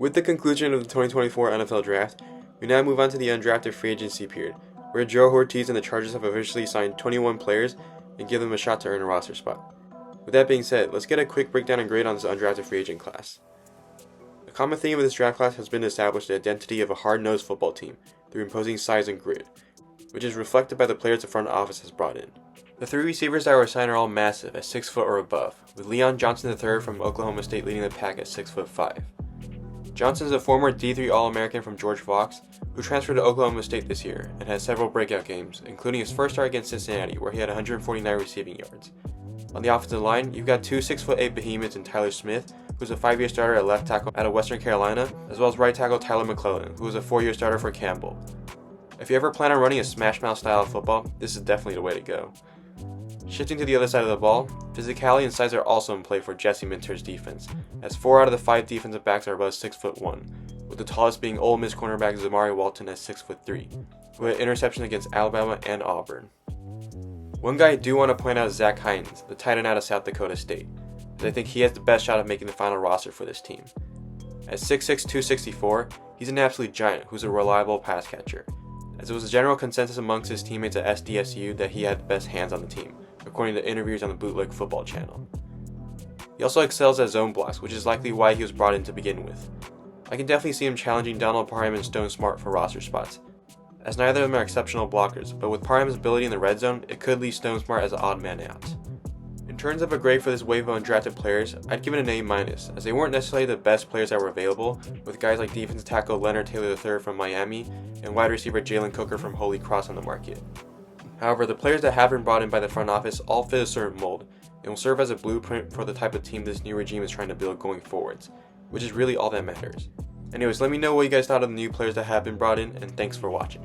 With the conclusion of the 2024 NFL Draft, we now move on to the undrafted free agency period, where Joe Ortiz and the Chargers have officially signed 21 players and give them a shot to earn a roster spot. With that being said, let's get a quick breakdown and grade on this undrafted free agent class. A common theme of this draft class has been to establish the identity of a hard-nosed football team through imposing size and grit, which is reflected by the players the front office has brought in. The three receivers that were assigned are all massive at 6 foot or above, with Leon Johnson III from Oklahoma State leading the pack at 6'5". Johnson is a former D3 All-American from George Fox, who transferred to Oklahoma State this year and had several breakout games, including his first start against Cincinnati, where he had 149 receiving yards. On the offensive line, you've got two 6'8" behemoths in Tyler Smith, who's a 5-year starter at left tackle out of Western Carolina, as well as right tackle Tyler McClellan, who was a 4-year starter for Campbell. If you ever plan on running a smash mouth style of football, this is definitely the way to go. Shifting to the other side of the ball, physicality and size are also in play for Jesse Minter's defense, as 4 out of the 5 defensive backs are above 6'1", with the tallest being Ole Miss cornerback Zamari Walton at 6'3", who had interceptions against Alabama and Auburn. One guy I do want to point out is Zach Hines, the tight end out of South Dakota State, as I think he has the best shot of making the final roster for this team. At 6'6", 264, he's an absolute giant who's a reliable pass catcher, as it was a general consensus amongst his teammates at SDSU that he had the best hands on the team, according to interviews on the Bootleg Football channel. He also excels at zone blocks, which is likely why he was brought in to begin with. I can definitely see him challenging Donald Parham and Stone Smart for roster spots, as neither of them are exceptional blockers, but with Parham's ability in the red zone, it could leave Stone Smart as an odd man out. In terms of a grade for this wave of undrafted players, I'd give it an A-, as they weren't necessarily the best players that were available, with guys like defensive tackle Leonard Taylor III from Miami and wide receiver Jalen Coker from Holy Cross on the market. However, the players that have been brought in by the front office all fit a certain mold, and will serve as a blueprint for the type of team this new regime is trying to build going forwards, which is really all that matters. Anyways, let me know what you guys thought of the new players that have been brought in, and thanks for watching.